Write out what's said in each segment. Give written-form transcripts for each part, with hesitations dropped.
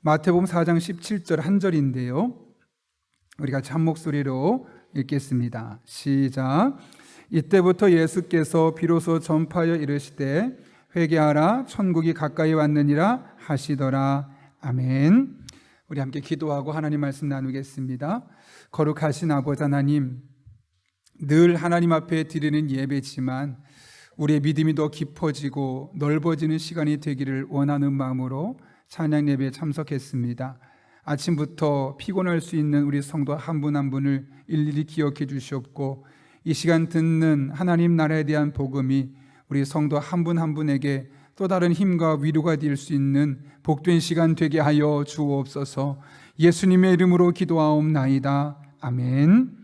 마태복음 4장 17절 한 절인데요. 우리 같이 한 목소리로 읽겠습니다. 시작. 이때부터 예수께서 비로소 전파하여 이르시되 회개하라 천국이 가까이 왔느니라 하시더라. 아멘. 우리 함께 기도하고 하나님 말씀 나누겠습니다. 거룩하신 아버지 하나님, 늘 하나님 앞에 드리는 예배지만 우리의 믿음이 더 깊어지고 넓어지는 시간이 되기를 원하는 마음으로 찬양 예배에 참석했습니다. 아침부터 피곤할 수 있는 우리 성도 한 분 한 분을 일일이 기억해 주시옵고, 이 시간 듣는 하나님 나라에 대한 복음이 우리 성도 한 분 한 분에게 또 다른 힘과 위로가 될 수 있는 복된 시간 되게 하여 주옵소서. 예수님의 이름으로 기도하옵나이다. 아멘.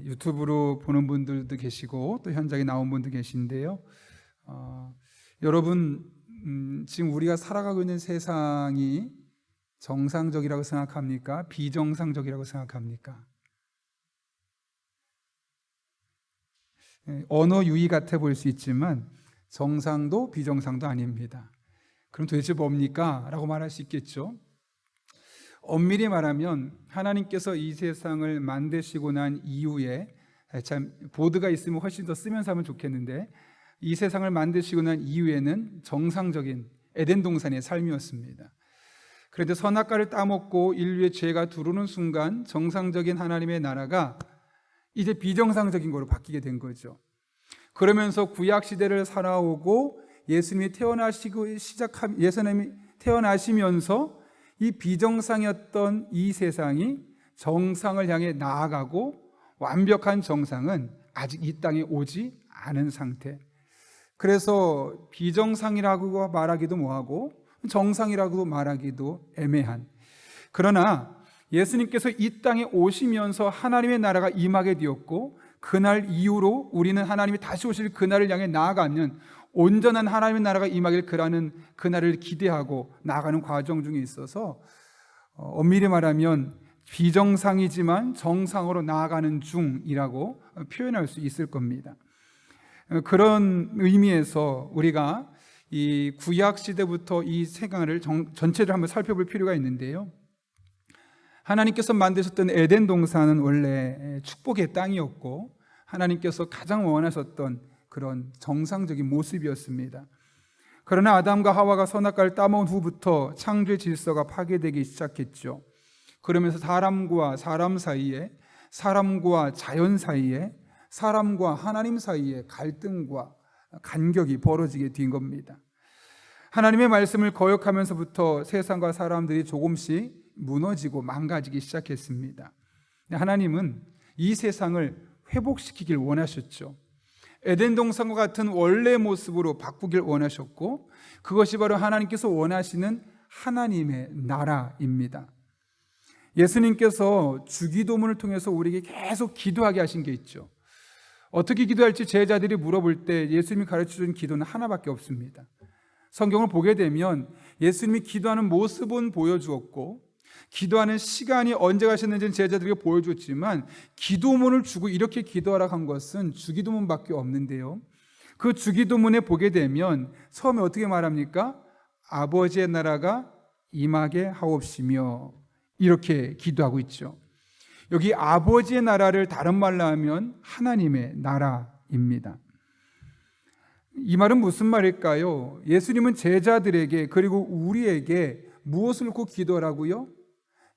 유튜브로 보는 분들도 계시고 또 현장에 나온 분도 계신데요. 여러분, 지금 우리가 살아가고 있는 세상이 정상적이라고 생각합니까? 비정상적이라고 생각합니까? 언어 유희 같아 보일 수 있지만 정상도 비정상도 아닙니다. 그럼 도대체 뭡니까? 라고 말할 수 있겠죠. 엄밀히 말하면 하나님께서 이 세상을 만드시고 난 이후에, 참 보드가 있으면 훨씬 더 쓰면서 하면 좋겠는데, 이 세상을 만드시고 난 이후에는 정상적인 에덴 동산의 삶이었습니다. 그런데 선악과를 따먹고 인류의 죄가 들어오는 순간 정상적인 하나님의 나라가 이제 비정상적인 거로 바뀌게 된 거죠. 그러면서 구약 시대를 살아오고 예수님이 태어나시면서 이 비정상이었던 이 세상이 정상을 향해 나아가고, 완벽한 정상은 아직 이 땅에 오지 않은 상태. 그래서 비정상이라고 말하기도 뭐하고 정상이라고 말하기도 애매한, 그러나 예수님께서 이 땅에 오시면서 하나님의 나라가 임하게 되었고, 그날 이후로 우리는 하나님이 다시 오실 그날을 향해 나아가는 온전한 하나님의 나라가 임하길 그라는 그날을 기대하고 나아가는 과정 중에 있어서 엄밀히 말하면 비정상이지만 정상으로 나아가는 중이라고 표현할 수 있을 겁니다. 그런 의미에서 우리가 이 구약 시대부터 이 세상을 전체를 한번 살펴볼 필요가 있는데요. 하나님께서 만드셨던 에덴 동산은 원래 축복의 땅이었고 하나님께서 가장 원하셨던 그런 정상적인 모습이었습니다. 그러나 아담과 하와가 선악과를 따먹은 후부터 창조의 질서가 파괴되기 시작했죠. 그러면서 사람과 사람 사이에, 사람과 자연 사이에, 사람과 하나님 사이에 갈등과 간격이 벌어지게 된 겁니다. 하나님의 말씀을 거역하면서부터 세상과 사람들이 조금씩 무너지고 망가지기 시작했습니다. 하나님은 이 세상을 회복시키길 원하셨죠. 에덴 동산과 같은 원래의 모습으로 바꾸길 원하셨고, 그것이 바로 하나님께서 원하시는 하나님의 나라입니다. 예수님께서 주기도문을 통해서 우리에게 계속 기도하게 하신 게 있죠. 어떻게 기도할지 제자들이 물어볼 때 예수님이 가르쳐준 기도는 하나밖에 없습니다. 성경을 보게 되면 예수님이 기도하는 모습은 보여주었고, 기도하는 시간이 언제 가셨는지는 제자들에게 보여줬지만, 기도문을 주고 이렇게 기도하라고 한 것은 주기도문밖에 없는데요. 그 주기도문에 보게 되면 처음에 어떻게 말합니까? 아버지의 나라가 임하게 하옵시며, 이렇게 기도하고 있죠. 여기 아버지의 나라를 다른 말로 하면 하나님의 나라입니다. 이 말은 무슨 말일까요? 예수님은 제자들에게 그리고 우리에게 무엇을 놓고 기도하라고요?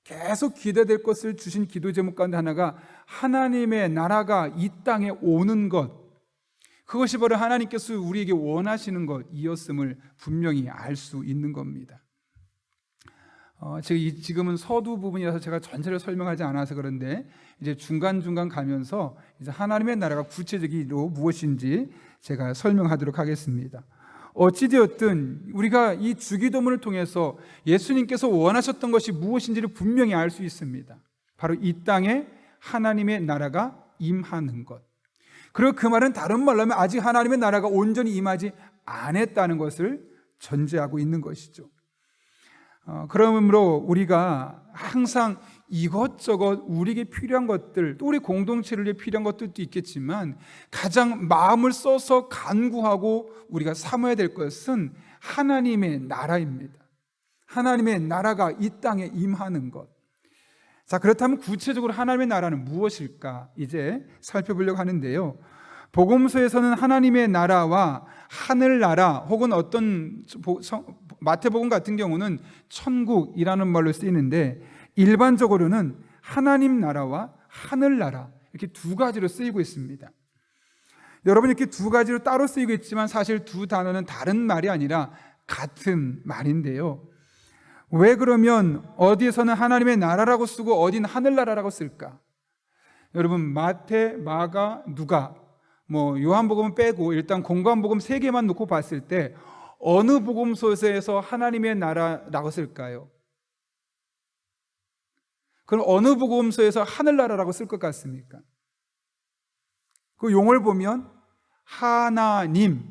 계속 기도될 것을 주신 기도 제목 가운데 하나가 하나님의 나라가 이 땅에 오는 것, 그것이 바로 하나님께서 우리에게 원하시는 것이었음을 분명히 알 수 있는 겁니다. 지금은 서두 부분이라서 제가 전체를 설명하지 않아서 그런데 이제 중간중간 가면서 이제 하나님의 나라가 구체적으로 무엇인지 제가 설명하도록 하겠습니다. 어찌되었든 우리가 이 주기도문을 통해서 예수님께서 원하셨던 것이 무엇인지를 분명히 알 수 있습니다. 바로 이 땅에 하나님의 나라가 임하는 것. 그리고 그 말은 다른 말로 하면 아직 하나님의 나라가 온전히 임하지 않았다는 것을 전제하고 있는 것이죠. 그러므로 우리가 항상 이것저것 우리에게 필요한 것들, 또 우리 공동체를 위해 필요한 것들도 있겠지만 가장 마음을 써서 간구하고 우리가 삼아야 될 것은 하나님의 나라입니다. 하나님의 나라가 이 땅에 임하는 것. 자, 그렇다면 구체적으로 하나님의 나라는 무엇일까? 이제 살펴보려고 하는데요. 복음서에서는 하나님의 나라와 하늘나라 혹은 어떤 마태복음 같은 경우는 천국이라는 말로 쓰이는데, 일반적으로는 하나님 나라와 하늘나라 이렇게 두 가지로 쓰이고 있습니다. 여러분, 이렇게 두 가지로 따로 쓰이고 있지만 사실 두 단어는 다른 말이 아니라 같은 말인데요. 왜 그러면 어디에서는 하나님의 나라라고 쓰고 어디는 하늘나라라고 쓸까? 여러분, 마태, 마가, 누가, 요한복음은 빼고 일단 공관복음 3개만 놓고 봤을 때 어느 복음서에서 하나님의 나라라고 쓸까요? 그럼 어느 복음서에서 하늘나라라고 쓸 것 같습니까? 그 용어를 보면 하나님,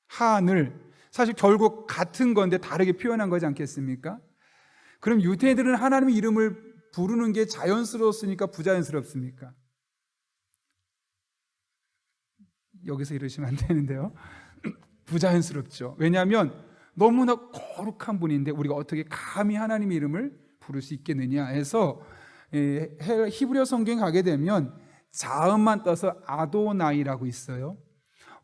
하늘, 사실 결국 같은 건데 다르게 표현한 거지 않겠습니까? 그럼 유대인들은 하나님의 이름을 부르는 게 자연스러웠습니까? 부자연스럽습니까? 여기서 이러시면 안 되는데요. 부자연스럽죠. 왜냐하면 너무나 거룩한 분인데 우리가 어떻게 감히 하나님의 이름을 부를 수 있겠느냐 해서, 히브리어 성경 가게 되면 자음만 떠서 아도나이라고 있어요.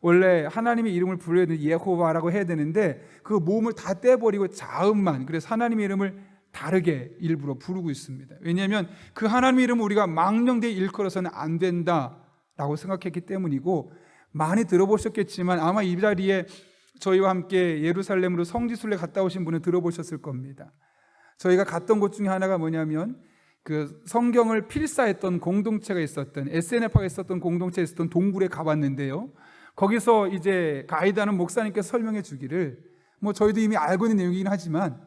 원래 하나님의 이름을 불러야 되는 예호바라고 해야 되는데 그 모음을 다 떼버리고 자음만, 그래서 하나님의 이름을 다르게 일부러 부르고 있습니다. 왜냐하면 그 하나님의 이름을 우리가 망령되이 일컬어서는 안 된다라고 생각했기 때문이고, 많이 들어보셨겠지만 아마 이 자리에 저희와 함께 예루살렘으로 성지순례 갔다 오신 분은 들어보셨을 겁니다. 저희가 갔던 곳 중에 하나가 뭐냐면 그 성경을 필사했던 공동체가 있었던, SNF가 있었던 공동체에 있었던 동굴에 가봤는데요. 거기서 이제 가이드하는 목사님께서 설명해 주기를, 저희도 이미 알고 있는 내용이긴 하지만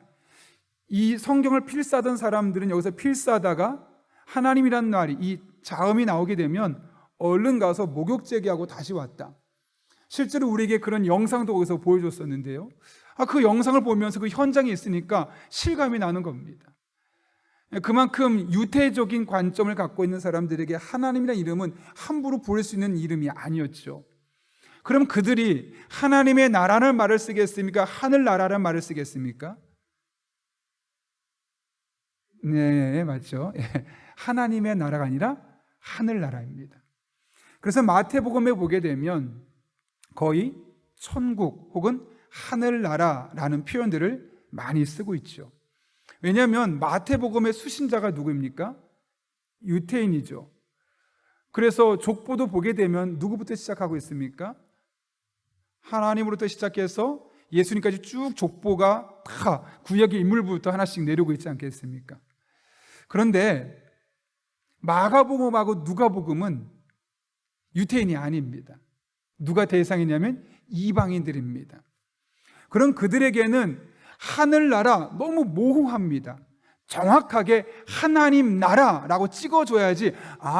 이 성경을 필사하던 사람들은 여기서 필사하다가 하나님이라는 말이, 이 자음이 나오게 되면 얼른 가서 목욕 제기하고 다시 왔다. 실제로 우리에게 그런 영상도 거기서 보여줬었는데요. 그 영상을 보면서 그 현장에 있으니까 실감이 나는 겁니다. 그만큼 유태적인 관점을 갖고 있는 사람들에게 하나님이라는 이름은 함부로 부를 수 있는 이름이 아니었죠. 그럼 그들이 하나님의 나라는 말을 쓰겠습니까? 하늘나라라는 말을 쓰겠습니까? 네, 맞죠. 하나님의 나라가 아니라 하늘나라입니다. 그래서 마태복음에 보게 되면 거의 천국 혹은 하늘나라라는 표현들을 많이 쓰고 있죠. 왜냐하면 마태복음의 수신자가 누구입니까? 유태인이죠. 그래서 족보도 보게 되면 누구부터 시작하고 있습니까? 하나님으로부터 시작해서 예수님까지 쭉 족보가 다 구약의 인물부터 하나씩 내려오고 있지 않겠습니까? 그런데 마가복음하고 누가복음은 유태인이 아닙니다. 누가 대상이냐면 이방인들입니다. 그럼 그들에게는 하늘나라 너무 모호합니다. 정확하게 하나님 나라라고 찍어줘야지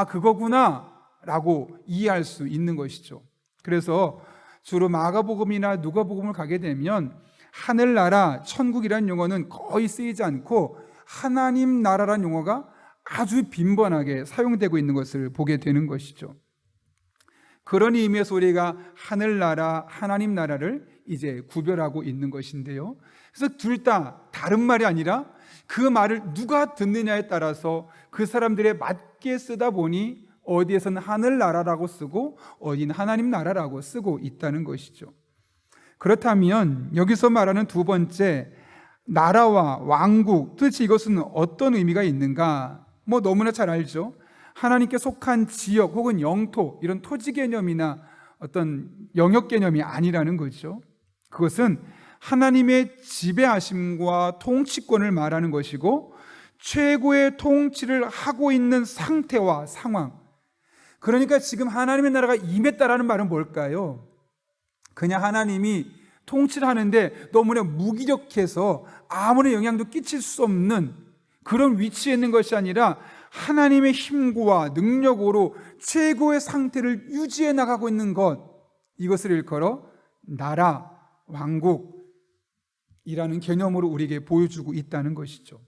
그거구나 라고 이해할 수 있는 것이죠. 그래서 주로 마가복음이나 누가복음을 가게 되면 하늘나라, 천국이라는 용어는 거의 쓰이지 않고 하나님 나라라는 용어가 아주 빈번하게 사용되고 있는 것을 보게 되는 것이죠. 그런 의미에서 우리가 하늘나라, 하나님 나라를 이제 구별하고 있는 것인데요. 그래서 둘 다 다른 말이 아니라 그 말을 누가 듣느냐에 따라서 그 사람들에 맞게 쓰다 보니 어디에서는 하늘나라라고 쓰고 어디는 하나님 나라라고 쓰고 있다는 것이죠. 그렇다면 여기서 말하는 두 번째 나라와 왕국, 도대체 이것은 어떤 의미가 있는가? 너무나 잘 알죠. 하나님께 속한 지역 혹은 영토, 이런 토지 개념이나 어떤 영역 개념이 아니라는 거죠. 그것은 하나님의 지배하심과 통치권을 말하는 것이고 최고의 통치를 하고 있는 상태와 상황. 그러니까 지금 하나님의 나라가 임했다라는 말은 뭘까요? 그냥 하나님이 통치를 하는데 너무나 무기력해서 아무런 영향도 끼칠 수 없는 그런 위치에 있는 것이 아니라 하나님의 힘과 능력으로 최고의 상태를 유지해 나가고 있는 것, 이것을 일컬어 나라, 왕국이라는 개념으로 우리에게 보여주고 있다는 것이죠.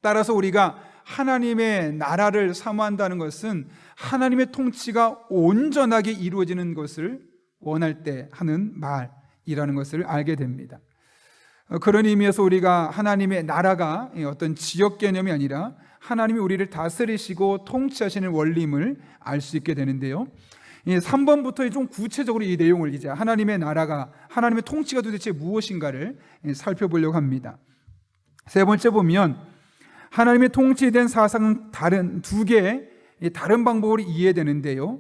따라서 우리가 하나님의 나라를 사모한다는 것은 하나님의 통치가 온전하게 이루어지는 것을 원할 때 하는 말이라는 것을 알게 됩니다. 그런 의미에서 우리가 하나님의 나라가 어떤 지역 개념이 아니라 하나님이 우리를 다스리시고 통치하시는 원리임을 알 수 있게 되는데요. 3번부터 좀 구체적으로 이 내용을 이제 하나님의 나라가, 하나님의 통치가 도대체 무엇인가를 살펴보려고 합니다. 세 번째 보면 하나님의 통치에 대한 사상은 두 개의 다른 방법으로 이해되는데요.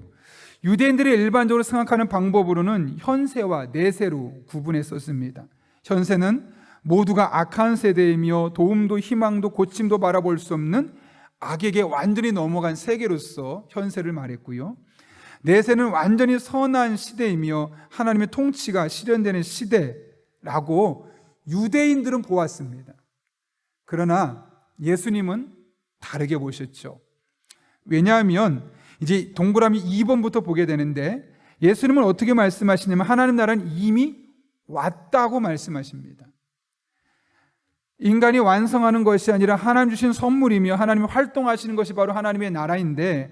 유대인들이 일반적으로 생각하는 방법으로는 현세와 내세로 구분했었습니다. 현세는 모두가 악한 세대이며 도움도 희망도 고침도 바라볼 수 없는 악에게 완전히 넘어간 세계로서 현세를 말했고요. 내세는 완전히 선한 시대이며 하나님의 통치가 실현되는 시대라고 유대인들은 보았습니다. 그러나 예수님은 다르게 보셨죠. 왜냐하면 이제 동그라미 2번부터 보게 되는데 예수님은 어떻게 말씀하시냐면 하나님 나라는 이미 왔다고 말씀하십니다. 인간이 완성하는 것이 아니라 하나님 주신 선물이며 하나님이 활동하시는 것이 바로 하나님의 나라인데,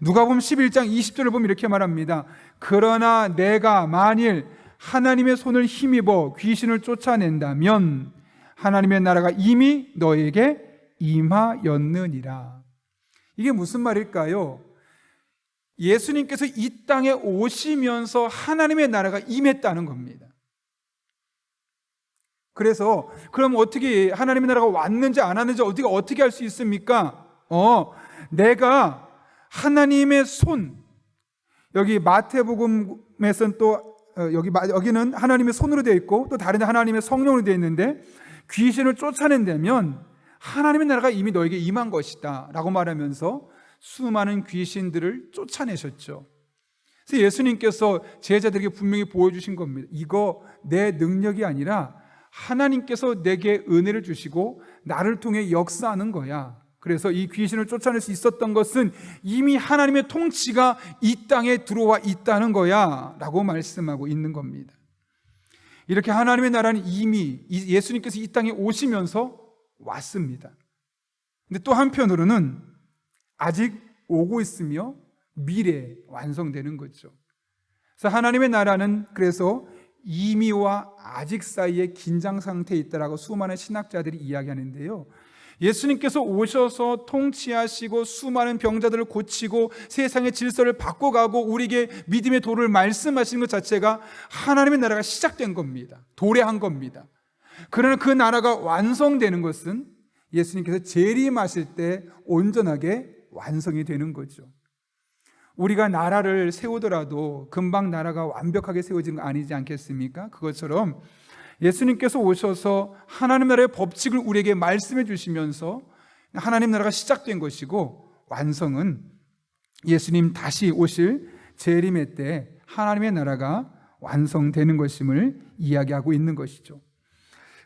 누가복음 11장 20절을 보면 이렇게 말합니다. 그러나 내가 만일 하나님의 손을 힘입어 귀신을 쫓아낸다면 하나님의 나라가 이미 너에게 임하였느니라. 이게 무슨 말일까요? 예수님께서 이 땅에 오시면서 하나님의 나라가 임했다는 겁니다. 그래서 그럼 어떻게 하나님의 나라가 왔는지 안 왔는지 어떻게 알 수 있습니까? 내가 하나님의 손, 여기 마태복음에서는 또 여기는 하나님의 손으로 되어 있고 또 다른 데 하나님의 성령으로 되어 있는데, 귀신을 쫓아낸다면 하나님의 나라가 이미 너에게 임한 것이다 라고 말하면서 수많은 귀신들을 쫓아내셨죠. 그래서 예수님께서 제자들에게 분명히 보여주신 겁니다. 이거 내 능력이 아니라 하나님께서 내게 은혜를 주시고 나를 통해 역사하는 거야. 그래서 이 귀신을 쫓아낼 수 있었던 것은 이미 하나님의 통치가 이 땅에 들어와 있다는 거야 라고 말씀하고 있는 겁니다. 이렇게 하나님의 나라는 이미 예수님께서 이 땅에 오시면서 왔습니다. 근데 또 한편으로는 아직 오고 있으며 미래에 완성되는 거죠. 그래서 하나님의 나라는 그래서 이미와 아직 사이에 긴장 상태에 있다라고 수많은 신학자들이 이야기하는데요. 예수님께서 오셔서 통치하시고 수많은 병자들을 고치고 세상의 질서를 바꿔가고 우리에게 믿음의 도를 말씀하시는 것 자체가 하나님의 나라가 시작된 겁니다. 도래한 겁니다. 그러나 그 나라가 완성되는 것은 예수님께서 재림하실 때 온전하게 완성이 되는 거죠. 우리가 나라를 세우더라도 금방 나라가 완벽하게 세워지는 거 아니지 않겠습니까? 그것처럼 예수님께서 오셔서 하나님 나라의 법칙을 우리에게 말씀해 주시면서 하나님 나라가 시작된 것이고, 완성은 예수님 다시 오실 재림의 때 하나님의 나라가 완성되는 것임을 이야기하고 있는 것이죠.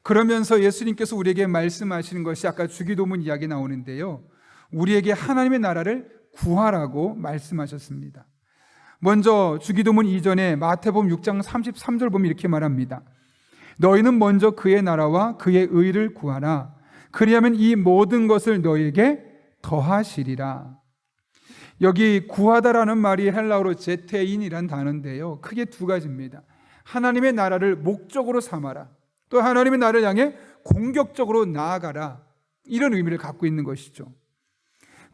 그러면서 예수님께서 우리에게 말씀하시는 것이 아까 주기도문 이야기 나오는데요, 우리에게 하나님의 나라를 구하라고 말씀하셨습니다. 먼저 주기도문 이전에 마태복음 6장 33절 보면 이렇게 말합니다. 너희는 먼저 그의 나라와 그의 의를 구하라. 그리하면 이 모든 것을 너희에게 더하시리라. 여기 구하다라는 말이 헬라어로 제테인이란 단어인데요, 크게 두 가지입니다. 하나님의 나라를 목적으로 삼아라, 또 하나님의 나라를 향해 공격적으로 나아가라, 이런 의미를 갖고 있는 것이죠.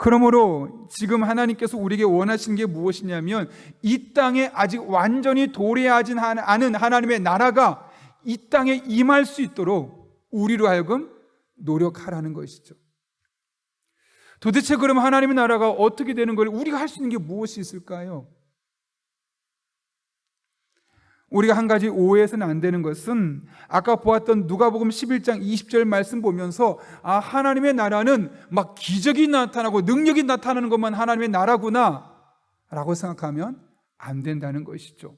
그러므로 지금 하나님께서 우리에게 원하시는 게 무엇이냐면 이 땅에 아직 완전히 도래하지 않은 하나님의 나라가 이 땅에 임할 수 있도록 우리로 하여금 노력하라는 것이죠. 도대체 그럼 하나님의 나라가 어떻게 되는 걸 우리가 할 수 있는 게 무엇이 있을까요? 우리가 한 가지 오해해서는 안 되는 것은 아까 보았던 누가복음 11장 20절 말씀 보면서 하나님의 나라는 막 기적이 나타나고 능력이 나타나는 것만 하나님의 나라구나 라고 생각하면 안 된다는 것이죠.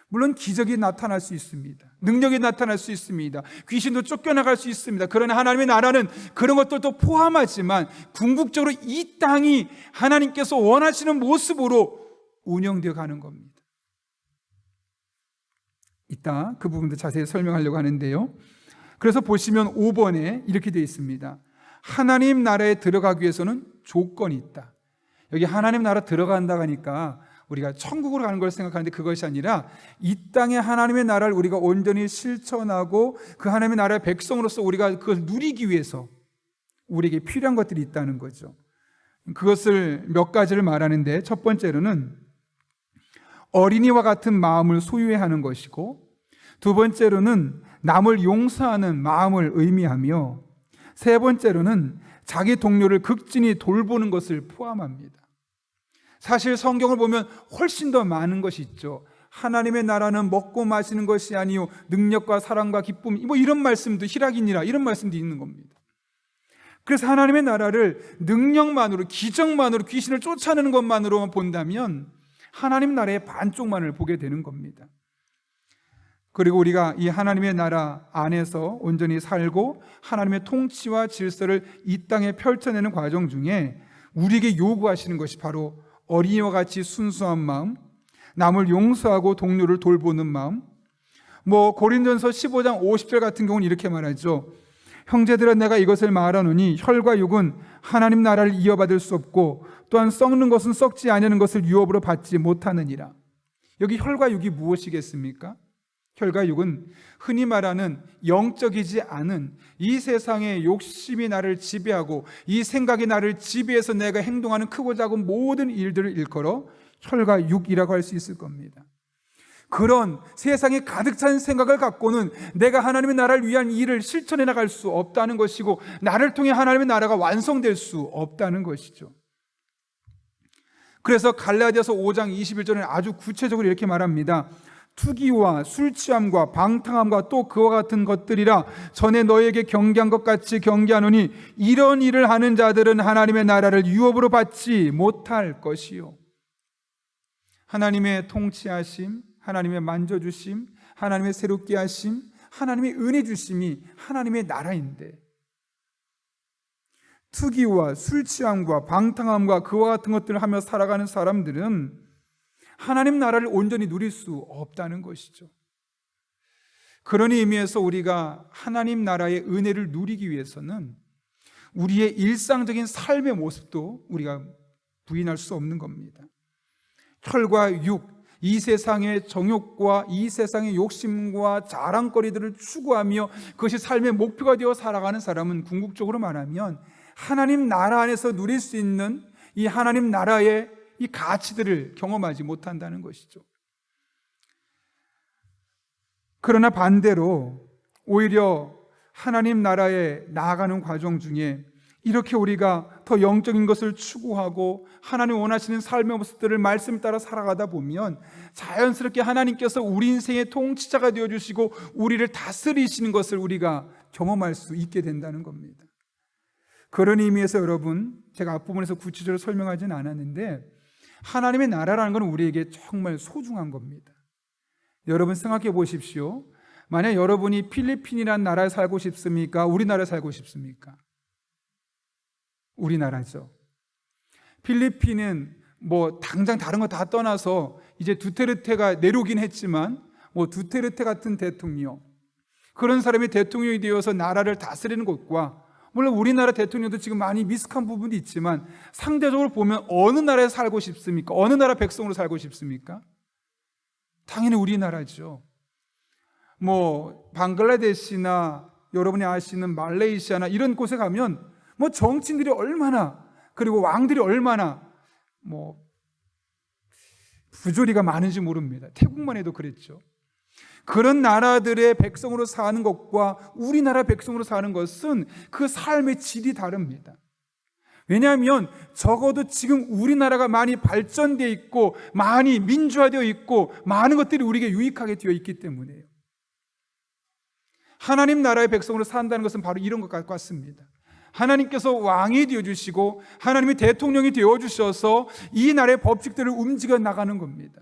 물론 기적이 나타날 수 있습니다. 능력이 나타날 수 있습니다. 귀신도 쫓겨나갈 수 있습니다. 그러나 하나님의 나라는 그런 것들도 포함하지만 궁극적으로 이 땅이 하나님께서 원하시는 모습으로 운영되어 가는 겁니다. 이따 그 부분도 자세히 설명하려고 하는데요, 그래서 보시면 5번에 이렇게 되어 있습니다. 하나님 나라에 들어가기 위해서는 조건이 있다. 여기 하나님 나라 들어간다고 하니까 우리가 천국으로 가는 걸 생각하는데 그것이 아니라 이 땅의 하나님의 나라를 우리가 온전히 실천하고 그 하나님의 나라의 백성으로서 우리가 그걸 누리기 위해서 우리에게 필요한 것들이 있다는 거죠. 그것을 몇 가지를 말하는데, 첫 번째로는 어린이와 같은 마음을 소유해야 하는 것이고, 두 번째로는 남을 용서하는 마음을 의미하며, 세 번째로는 자기 동료를 극진히 돌보는 것을 포함합니다. 사실 성경을 보면 훨씬 더 많은 것이 있죠. 하나님의 나라는 먹고 마시는 것이 아니요 능력과 사랑과 기쁨, 뭐 이런 말씀도, 희락이니라 이런 말씀도 있는 겁니다. 그래서 하나님의 나라를 능력만으로, 기적만으로, 귀신을 쫓아내는 것만으로만 본다면 하나님 나라의 반쪽만을 보게 되는 겁니다. 그리고 우리가 이 하나님의 나라 안에서 온전히 살고 하나님의 통치와 질서를 이 땅에 펼쳐내는 과정 중에 우리에게 요구하시는 것이 바로 어린이와 같이 순수한 마음, 남을 용서하고 동료를 돌보는 마음. 고린도전서 15장 50절 같은 경우는 이렇게 말하죠. 형제들아, 내가 이것을 말하노니 혈과 육은 하나님 나라를 이어받을 수 없고 또한 썩는 것은 썩지 아니하는 것을 유업으로 받지 못하느니라. 여기 혈과 육이 무엇이겠습니까? 혈과 육은 흔히 말하는 영적이지 않은 이 세상의 욕심이 나를 지배하고 이 생각이 나를 지배해서 내가 행동하는 크고 작은 모든 일들을 일컬어 혈과 육이라고 할 수 있을 겁니다. 그런 세상에 가득 찬 생각을 갖고는 내가 하나님의 나라를 위한 일을 실천해 나갈 수 없다는 것이고, 나를 통해 하나님의 나라가 완성될 수 없다는 것이죠. 그래서 갈라디아서 5장 21절에 아주 구체적으로 이렇게 말합니다. 투기와 술취함과 방탕함과 또 그와 같은 것들이라 전에 너에게 경계한 것 같이 경계하노니 이런 일을 하는 자들은 하나님의 나라를 유업으로 받지 못할 것이요. 하나님의 통치하심, 하나님의 만져주심, 하나님의 새롭게 하심, 하나님의 은혜 주심이 하나님의 나라인데, 투기와 술취함과 방탕함과 그와 같은 것들을 하며 살아가는 사람들은 하나님 나라를 온전히 누릴 수 없다는 것이죠. 그런 의미에서 우리가 하나님 나라의 은혜를 누리기 위해서는 우리의 일상적인 삶의 모습도 우리가 부인할 수 없는 겁니다. 혈과 육, 이 세상의 정욕과 이 세상의 욕심과 자랑거리들을 추구하며 그것이 삶의 목표가 되어 살아가는 사람은 궁극적으로 말하면 하나님 나라 안에서 누릴 수 있는 이 하나님 나라의 이 가치들을 경험하지 못한다는 것이죠. 그러나 반대로 오히려 하나님 나라에 나아가는 과정 중에 이렇게 우리가 더 영적인 것을 추구하고 하나님 원하시는 삶의 모습들을 말씀 따라 살아가다 보면 자연스럽게 하나님께서 우리 인생의 통치자가 되어주시고 우리를 다스리시는 것을 우리가 경험할 수 있게 된다는 겁니다. 그런 의미에서 여러분, 제가 앞부분에서 구체적으로 설명하지는 않았는데 하나님의 나라라는 건 우리에게 정말 소중한 겁니다. 여러분 생각해 보십시오. 만약 여러분이 필리핀이라는 나라에 살고 싶습니까? 우리나라에 살고 싶습니까? 우리나라죠. 필리핀은 당장 다른 거 다 떠나서 이제 두테르테가 내려오긴 했지만 두테르테 같은 대통령, 그런 사람이 대통령이 되어서 나라를 다스리는 것과, 물론 우리나라 대통령도 지금 많이 미숙한 부분이 있지만 상대적으로 보면 어느 나라에 살고 싶습니까? 어느 나라 백성으로 살고 싶습니까? 당연히 우리나라죠. 방글라데시나 여러분이 아시는 말레이시아나 이런 곳에 가면 정치인들이 얼마나, 그리고 왕들이 얼마나 부조리가 많은지 모릅니다. 태국만 해도 그랬죠. 그런 나라들의 백성으로 사는 것과 우리나라 백성으로 사는 것은 그 삶의 질이 다릅니다. 왜냐하면 적어도 지금 우리나라가 많이 발전되어 있고 많이 민주화되어 있고 많은 것들이 우리에게 유익하게 되어 있기 때문이에요. 하나님 나라의 백성으로 산다는 것은 바로 이런 것 같습니다. 하나님께서 왕이 되어주시고 하나님이 대통령이 되어주셔서 이 나라의 법칙들을 움직여 나가는 겁니다.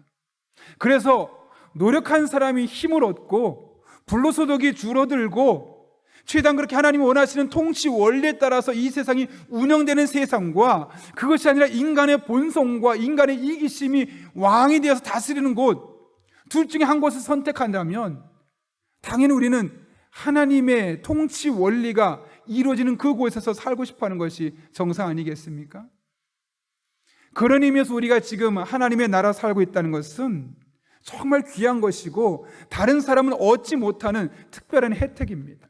그래서 노력한 사람이 힘을 얻고 불로소득이 줄어들고 최대한 그렇게 하나님이 원하시는 통치 원리에 따라서 이 세상이 운영되는 세상과, 그것이 아니라 인간의 본성과 인간의 이기심이 왕이 되어서 다스리는 곳, 둘 중에 한 곳을 선택한다면 당연히 우리는 하나님의 통치 원리가 이루어지는 그곳에서 살고 싶어하는 것이 정상 아니겠습니까? 그런 의미에서 우리가 지금 하나님의 나라 살고 있다는 것은 정말 귀한 것이고 다른 사람은 얻지 못하는 특별한 혜택입니다.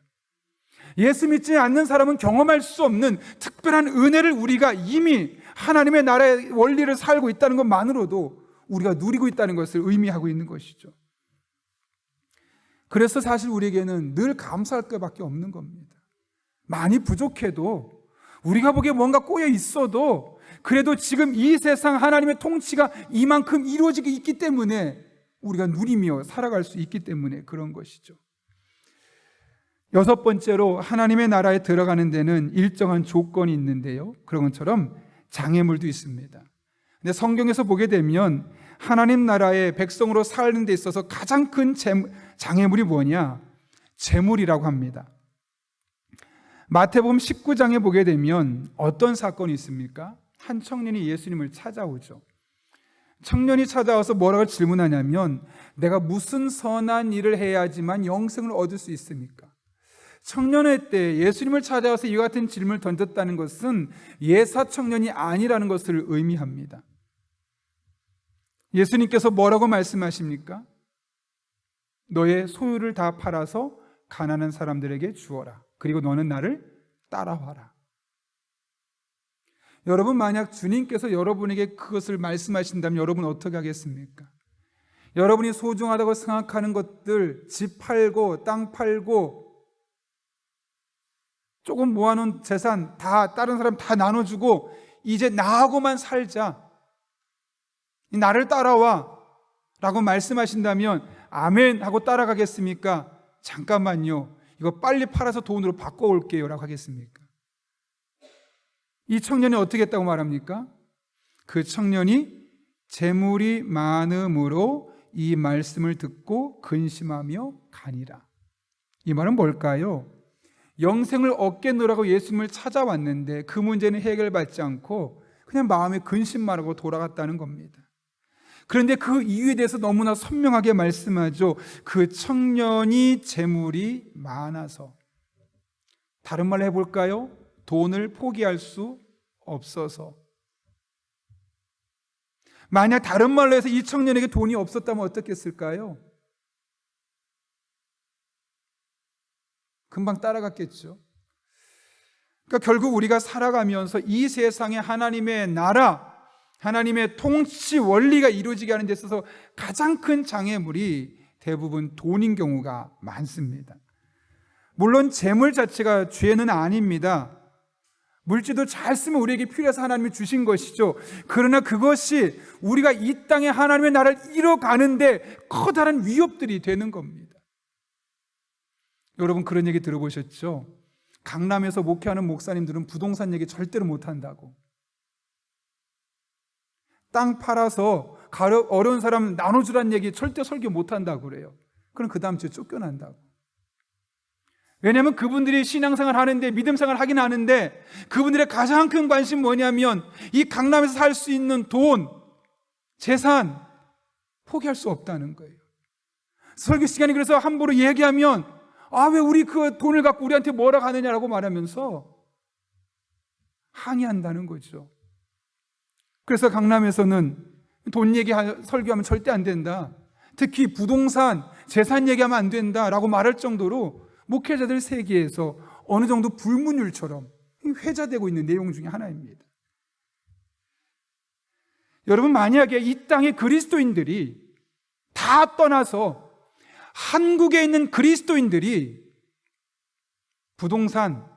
예수 믿지 않는 사람은 경험할 수 없는 특별한 은혜를 우리가 이미 하나님의 나라의 원리를 살고 있다는 것만으로도 우리가 누리고 있다는 것을 의미하고 있는 것이죠. 그래서 사실 우리에게는 늘 감사할 것밖에 없는 겁니다. 많이 부족해도, 우리가 보기에 뭔가 꼬여 있어도, 그래도 지금 이 세상 하나님의 통치가 이만큼 이루어지고 있기 때문에 우리가 누리며 살아갈 수 있기 때문에 그런 것이죠. 여섯 번째로, 하나님의 나라에 들어가는 데는 일정한 조건이 있는데요, 그런 것처럼 장애물도 있습니다. 근데 성경에서 보게 되면 하나님 나라의 백성으로 사는 데 있어서 가장 큰 장애물이 뭐냐? 재물이라고 합니다. 마태복음 19장에 보게 되면 어떤 사건이 있습니까? 한 청년이 예수님을 찾아오죠. 청년이 찾아와서 뭐라고 질문하냐면, 내가 무슨 선한 일을 해야지만 영생을 얻을 수 있습니까? 청년의 때 예수님을 찾아와서 이와 같은 질문을 던졌다는 것은 예사 청년이 아니라는 것을 의미합니다. 예수님께서 뭐라고 말씀하십니까? 너의 소유를 다 팔아서 가난한 사람들에게 주어라. 그리고 너는 나를 따라와라. 여러분, 만약 주님께서 여러분에게 그것을 말씀하신다면 여러분 어떻게 하겠습니까? 여러분이 소중하다고 생각하는 것들, 집 팔고 땅 팔고 조금 모아놓은 재산 다 다른 사람 다 나눠주고 이제 나하고만 살자, 나를 따라와 라고 말씀하신다면 아멘 하고 따라가겠습니까? 잠깐만요, 이거 빨리 팔아서 돈으로 바꿔올게요 라고 하겠습니까? 이 청년이 어떻게 했다고 말합니까? 그 청년이 재물이 많음으로 이 말씀을 듣고 근심하며 가니라. 이 말은 뭘까요? 영생을 얻겠노라고 예수님을 찾아왔는데 그 문제는 해결받지 않고 그냥 마음에 근심만 하고 돌아갔다는 겁니다. 그런데 그 이유에 대해서 너무나 선명하게 말씀하죠. 그 청년이 재물이 많아서. 다른 말로 해볼까요? 돈을 포기할 수 없어서. 만약 다른 말로 해서 이 청년에게 돈이 없었다면 어떻겠을까요? 금방 따라갔겠죠. 그러니까 결국 우리가 살아가면서 이 세상에 하나님의 나라, 하나님의 통치 원리가 이루어지게 하는 데 있어서 가장 큰 장애물이 대부분 돈인 경우가 많습니다. 물론 재물 자체가 죄는 아닙니다. 물질도 잘 쓰면 우리에게 필요해서 하나님이 주신 것이죠. 그러나 그것이 우리가 이 땅에 하나님의 나라를 이뤄가는데 커다란 위협들이 되는 겁니다. 여러분, 그런 얘기 들어보셨죠? 강남에서 목회하는 목사님들은 부동산 얘기 절대로 못한다고. 땅 팔아서 어려운 사람 나눠주라는 얘기 절대 설교 못한다고 그래요. 그럼 그 다음 주에 쫓겨난다고. 왜냐하면 그분들이 신앙생활 하는데, 믿음생활 하긴 하는데 그분들의 가장 큰 관심 뭐냐면 이 강남에서 살 수 있는 돈, 재산 포기할 수 없다는 거예요. 설교 시간에 그래서 함부로 얘기하면 왜 우리 그 돈을 갖고 우리한테 뭐라 하느냐라고 말하면서 항의한다는 거죠. 그래서 강남에서는 돈 설교하면 절대 안 된다, 특히 부동산, 재산 얘기하면 안 된다라고 말할 정도로 목회자들 세계에서 어느 정도 불문율처럼 회자되고 있는 내용 중에 하나입니다. 여러분, 만약에 이 땅의 그리스도인들이 다 떠나서 한국에 있는 그리스도인들이 부동산,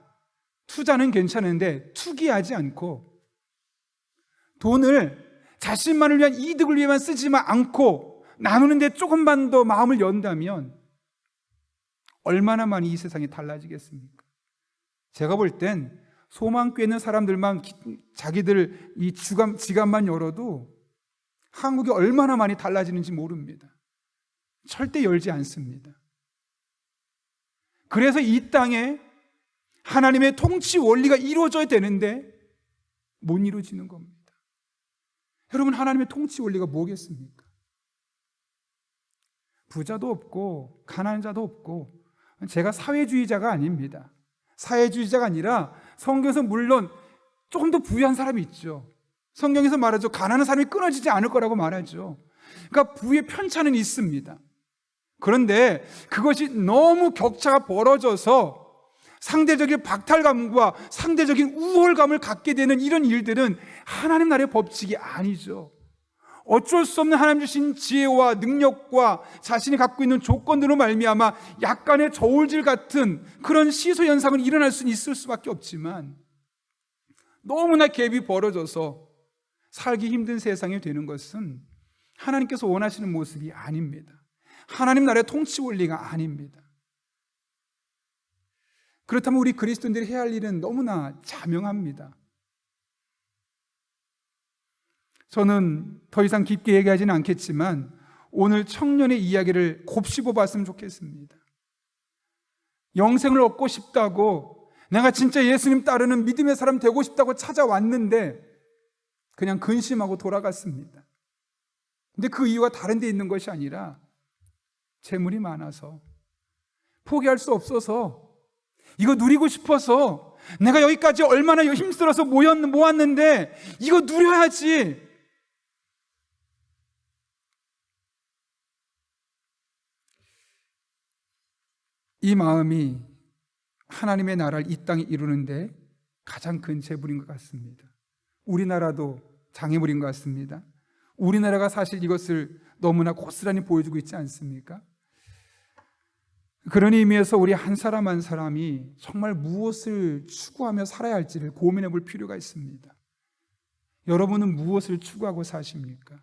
투자는 괜찮은데 투기하지 않고 돈을 자신만을 위한 이득을 위해만 쓰지만 않고 나누는데 조금만 더 마음을 연다면 얼마나 많이 이 세상이 달라지겠습니까? 제가 볼 땐 소망교회 있는 사람들만 자기들 이 지갑만 열어도 한국이 얼마나 많이 달라지는지 모릅니다. 절대 열지 않습니다. 그래서 이 땅에 하나님의 통치 원리가 이루어져야 되는데 못 이루어지는 겁니다. 여러분, 하나님의 통치 원리가 뭐겠습니까? 부자도 없고 가난한 자도 없고. 제가 사회주의자가 아닙니다. 사회주의자가 아니라 성경에서 물론 조금 더 부유한 사람이 있죠. 성경에서 말하죠. 가난한 사람이 끊어지지 않을 거라고 말하죠. 그러니까 부의 편차는 있습니다. 그런데 그것이 너무 격차가 벌어져서 상대적인 박탈감과 상대적인 우월감을 갖게 되는 이런 일들은 하나님 나라의 법칙이 아니죠. 어쩔 수 없는 하나님 주신 지혜와 능력과 자신이 갖고 있는 조건으로 말미암아 약간의 저울질 같은 그런 시소 현상은 일어날 수는 있을 수밖에 없지만, 너무나 갭이 벌어져서 살기 힘든 세상이 되는 것은 하나님께서 원하시는 모습이 아닙니다. 하나님 나라의 통치 원리가 아닙니다. 그렇다면 우리 그리스도인들이 해야 할 일은 너무나 자명합니다. 저는 더 이상 깊게 얘기하지는 않겠지만 오늘 청년의 이야기를 곱씹어 봤으면 좋겠습니다. 영생을 얻고 싶다고, 내가 진짜 예수님 따르는 믿음의 사람 되고 싶다고 찾아왔는데 그냥 근심하고 돌아갔습니다. 근데 그 이유가 다른 데 있는 것이 아니라 재물이 많아서, 포기할 수 없어서, 이거 누리고 싶어서, 내가 여기까지 얼마나 힘들어서 모았는데 이거 누려야지. 이 마음이 하나님의 나라를 이 땅에 이루는데 가장 큰 재물인 것 같습니다. 우리나라도 장애물인 것 같습니다. 우리나라가 사실 이것을 너무나 고스란히 보여주고 있지 않습니까? 그런 의미에서 우리 한 사람 한 사람이 정말 무엇을 추구하며 살아야 할지를 고민해 볼 필요가 있습니다. 여러분은 무엇을 추구하고 사십니까?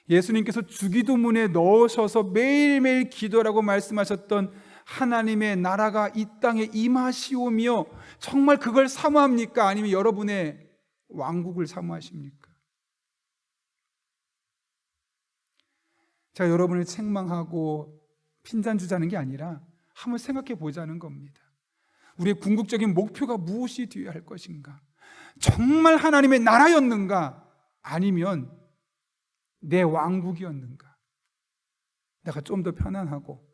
예수님께서 주기도문에 넣으셔서 매일매일 기도라고 말씀하셨던 하나님의 나라가 이 땅에 임하시오며, 정말 그걸 사모합니까? 아니면 여러분의 왕국을 사모하십니까? 제가 여러분을 책망하고 핀잔 주자는 게 아니라 한번 생각해 보자는 겁니다. 우리의 궁극적인 목표가 무엇이 되어야 할 것인가? 정말 하나님의 나라였는가? 아니면 내 왕국이었는가? 내가 좀 더 편안하고,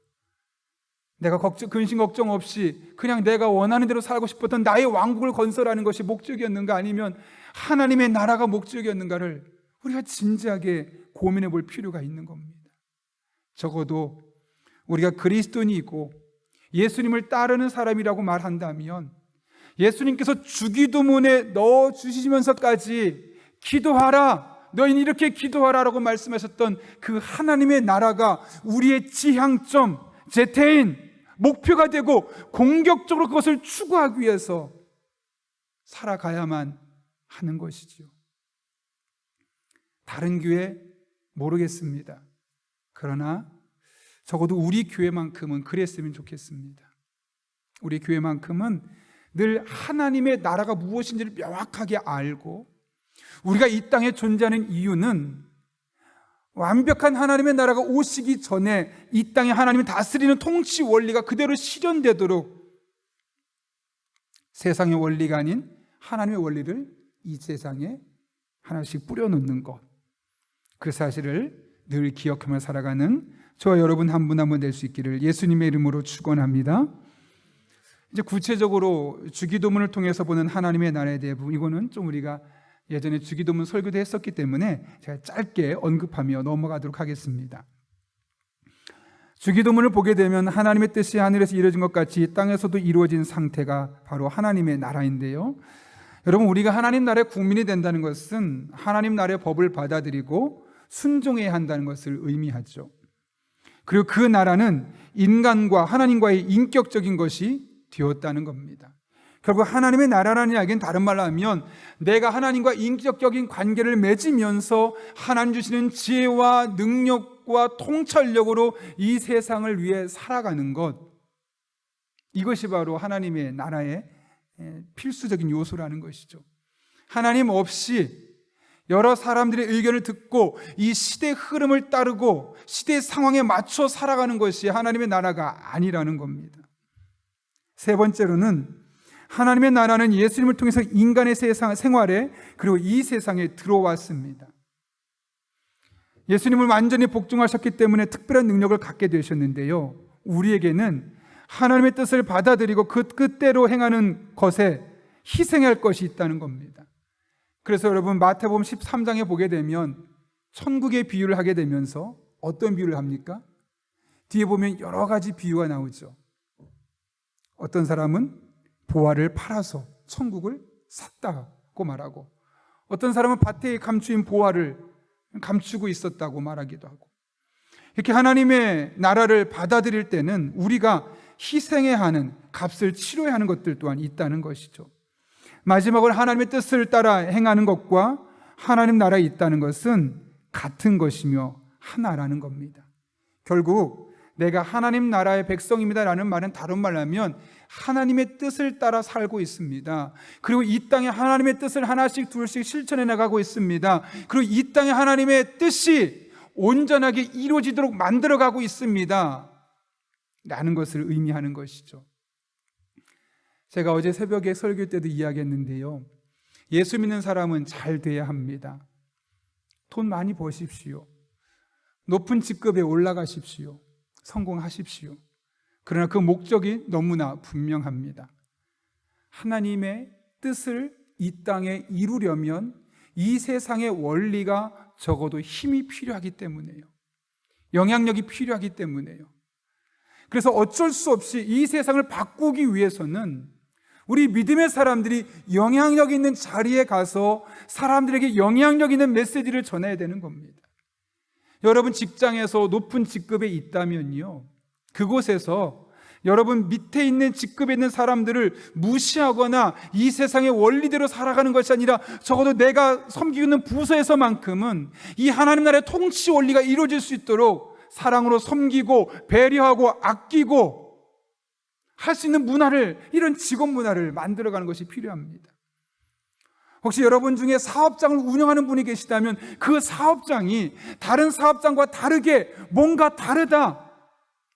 내가 근심 걱정 없이 그냥 내가 원하는 대로 살고 싶었던 나의 왕국을 건설하는 것이 목적이었는가? 아니면 하나님의 나라가 목적이었는가를 우리가 진지하게 고민해 볼 필요가 있는 겁니다. 적어도 우리가 그리스도인이고 예수님을 따르는 사람이라고 말한다면, 예수님께서 주기도문에 넣어주시면서까지 기도하라, 너희는 이렇게 기도하라 라고 말씀하셨던 그 하나님의 나라가 우리의 지향점, 제태인, 목표가 되고 공격적으로 그것을 추구하기 위해서 살아가야만 하는 것이지요. 다른 교회 모르겠습니다. 그러나 적어도 우리 교회만큼은 그랬으면 좋겠습니다. 우리 교회만큼은 늘 하나님의 나라가 무엇인지를 명확하게 알고, 우리가 이 땅에 존재하는 이유는 완벽한 하나님의 나라가 오시기 전에 이 땅에 하나님이 다스리는 통치 원리가 그대로 실현되도록 세상의 원리가 아닌 하나님의 원리를 이 세상에 하나씩 뿌려놓는 것, 그 사실을 늘 기억하며 살아가는 저와 여러분 한 분 한 분 될 수 있기를 예수님의 이름으로 축원합니다. 이제 구체적으로 주기도문을 통해서 보는 하나님의 나라에 대해 이거는 좀 우리가 예전에 주기도문 설교도 했었기 때문에 제가 짧게 언급하며 넘어가도록 하겠습니다. 주기도문을 보게 되면 하나님의 뜻이 하늘에서 이루어진 것 같이 땅에서도 이루어진 상태가 바로 하나님의 나라인데요. 여러분, 우리가 하나님 나라의 국민이 된다는 것은 하나님 나라의 법을 받아들이고 순종해야 한다는 것을 의미하죠. 그리고 그 나라는 인간과 하나님과의 인격적인 것이 되었다는 겁니다. 결국 하나님의 나라라는 이야기는 다른 말로 하면 내가 하나님과 인격적인 관계를 맺으면서 하나님 주시는 지혜와 능력과 통찰력으로 이 세상을 위해 살아가는 것, 이것이 바로 하나님의 나라의 필수적인 요소라는 것이죠. 하나님 없이 여러 사람들의 의견을 듣고 이 시대의 흐름을 따르고 시대의 상황에 맞춰 살아가는 것이 하나님의 나라가 아니라는 겁니다. 세 번째로는 하나님의 나라는 예수님을 통해서 인간의 생활에, 그리고 이 세상에 들어왔습니다. 예수님을 완전히 복종하셨기 때문에 특별한 능력을 갖게 되셨는데요, 우리에게는 하나님의 뜻을 받아들이고 그 뜻대로 행하는 것에 희생할 것이 있다는 겁니다. 그래서 여러분 마태복음 13장에 보게 되면 천국의 비유를 하게 되면서 어떤 비유를 합니까? 뒤에 보면 여러 가지 비유가 나오죠. 어떤 사람은 보화를 팔아서 천국을 샀다고 말하고, 어떤 사람은 밭에 감추인 보화를 감추고 있었다고 말하기도 하고, 이렇게 하나님의 나라를 받아들일 때는 우리가 희생해야 하는, 값을 치러야 하는 것들 또한 있다는 것이죠. 마지막으로 하나님의 뜻을 따라 행하는 것과 하나님 나라에 있다는 것은 같은 것이며 하나라는 겁니다. 결국 내가 하나님 나라의 백성입니다라는 말은 다른 말로 하면 하나님의 뜻을 따라 살고 있습니다. 그리고 이 땅에 하나님의 뜻을 하나씩 둘씩 실천해 나가고 있습니다. 그리고 이 땅에 하나님의 뜻이 온전하게 이루어지도록 만들어가고 있습니다 라는 것을 의미하는 것이죠. 제가 어제 새벽에 설교 때도 이야기했는데요, 예수 믿는 사람은 잘 돼야 합니다. 돈 많이 버십시오. 높은 직급에 올라가십시오. 성공하십시오. 그러나 그 목적이 너무나 분명합니다. 하나님의 뜻을 이 땅에 이루려면 이 세상의 원리가 적어도 힘이 필요하기 때문에요. 영향력이 필요하기 때문에요. 그래서 어쩔 수 없이 이 세상을 바꾸기 위해서는 우리 믿음의 사람들이 영향력 있는 자리에 가서 사람들에게 영향력 있는 메시지를 전해야 되는 겁니다. 여러분 직장에서 높은 직급에 있다면요, 그곳에서 여러분 밑에 있는 직급에 있는 사람들을 무시하거나 이 세상의 원리대로 살아가는 것이 아니라 적어도 내가 섬기고 있는 부서에서만큼은 이 하나님 나라의 통치 원리가 이루어질 수 있도록 사랑으로 섬기고 배려하고 아끼고 할 수 있는 문화를, 이런 직업 문화를 만들어가는 것이 필요합니다. 혹시 여러분 중에 사업장을 운영하는 분이 계시다면 그 사업장이 다른 사업장과 다르게 뭔가 다르다,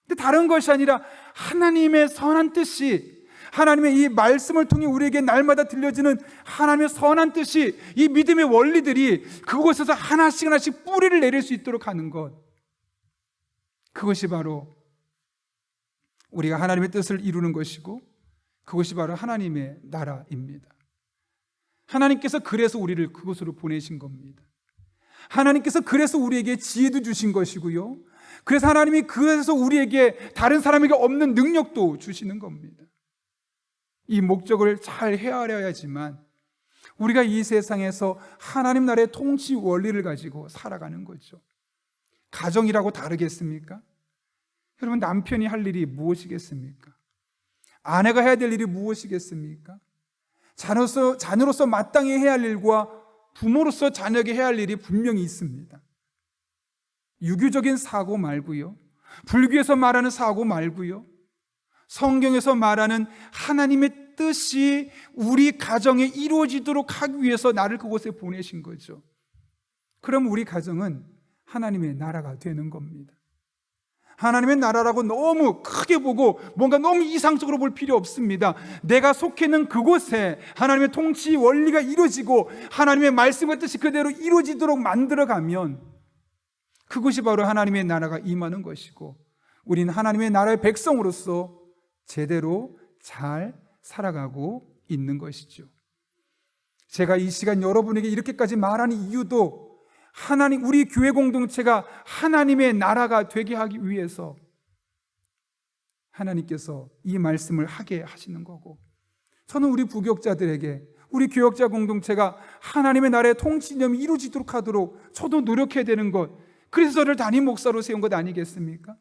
근데 다른 것이 아니라 하나님의 선한 뜻이, 하나님의 이 말씀을 통해 우리에게 날마다 들려지는 하나님의 선한 뜻이, 이 믿음의 원리들이 그곳에서 하나씩 하나씩 뿌리를 내릴 수 있도록 하는 것, 그것이 바로 우리가 하나님의 뜻을 이루는 것이고 그것이 바로 하나님의 나라입니다. 하나님께서 그래서 우리를 그곳으로 보내신 겁니다. 하나님께서 그래서 우리에게 지혜도 주신 것이고요, 그래서 하나님이 그래서 우리에게 다른 사람에게 없는 능력도 주시는 겁니다. 이 목적을 잘 헤아려야지만 우리가 이 세상에서 하나님 나라의 통치 원리를 가지고 살아가는 거죠. 가정이라고 다르겠습니까? 여러분, 남편이 할 일이 무엇이겠습니까? 아내가 해야 될 일이 무엇이겠습니까? 자녀로서 마땅히 해야 할 일과 부모로서 자녀에게 해야 할 일이 분명히 있습니다. 유교적인 사고 말고요, 불교에서 말하는 사고 말고요, 성경에서 말하는 하나님의 뜻이 우리 가정에 이루어지도록 하기 위해서 나를 그곳에 보내신 거죠. 그럼 우리 가정은 하나님의 나라가 되는 겁니다. 하나님의 나라라고 너무 크게 보고 뭔가 너무 이상적으로 볼 필요 없습니다. 내가 속해 있는 그곳에 하나님의 통치 원리가 이루어지고 하나님의 말씀과 뜻이 그대로 이루어지도록 만들어가면 그것이 바로 하나님의 나라가 임하는 것이고 우리는 하나님의 나라의 백성으로서 제대로 잘 살아가고 있는 것이죠. 제가 이 시간 여러분에게 이렇게까지 말하는 이유도 하나님, 우리 교회 공동체가 하나님의 나라가 되게 하기 위해서 하나님께서 이 말씀을 하게 하시는 거고, 저는 우리 부교육자들에게 우리 교역자 공동체가 하나님의 나라의 통치념이 이루어지도록 하도록 저도 노력해야 되는 것, 그래서 저를 담임 목사로 세운 것 아니겠습니까?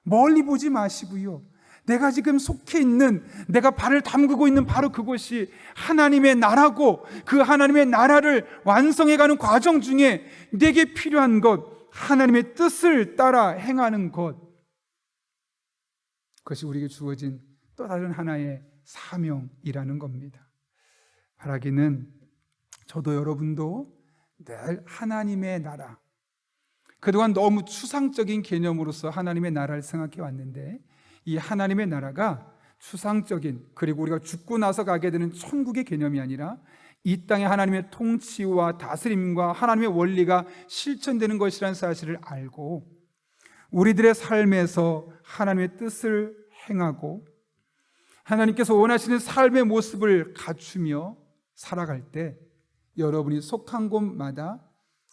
멀리 보지 마시고요, 내가 지금 속해 있는, 내가 발을 담그고 있는 바로 그곳이 하나님의 나라고, 그 하나님의 나라를 완성해가는 과정 중에 내게 필요한 것, 하나님의 뜻을 따라 행하는 것, 그것이 우리에게 주어진 또 다른 하나의 사명이라는 겁니다. 바라기는 저도 여러분도 늘 하나님의 나라, 그동안 너무 추상적인 개념으로서 하나님의 나라를 생각해 왔는데, 이 하나님의 나라가 추상적인, 그리고 우리가 죽고 나서 가게 되는 천국의 개념이 아니라 이 땅에 하나님의 통치와 다스림과 하나님의 원리가 실천되는 것이라는 사실을 알고 우리들의 삶에서 하나님의 뜻을 행하고 하나님께서 원하시는 삶의 모습을 갖추며 살아갈 때 여러분이 속한 곳마다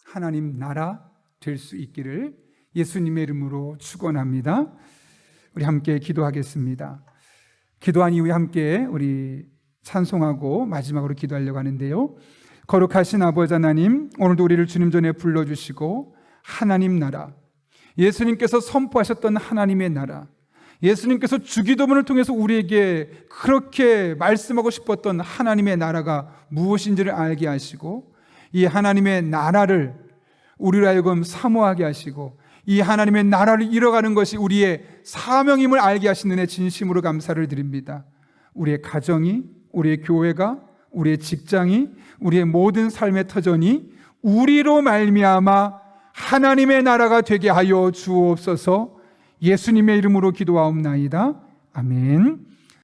하나님 나라 될 수 있기를 예수님의 이름으로 축원합니다. 우리 함께 기도하겠습니다. 기도한 이후에 함께 우리 찬송하고 마지막으로 기도하려고 하는데요. 거룩하신 아버지 하나님, 오늘도 우리를 주님 전에 불러주시고 하나님 나라, 예수님께서 선포하셨던 하나님의 나라, 예수님께서 주기도문을 통해서 우리에게 그렇게 말씀하고 싶었던 하나님의 나라가 무엇인지를 알게 하시고, 이 하나님의 나라를 우리로 하여금 사모하게 하시고, 이 하나님의 나라를 이뤄가는 것이 우리의 사명임을 알게 하신 은혜 진심으로 감사를 드립니다. 우리의 가정이, 우리의 교회가, 우리의 직장이, 우리의 모든 삶의 터전이 우리로 말미암아 하나님의 나라가 되게 하여 주옵소서. 예수님의 이름으로 기도하옵나이다. 아멘.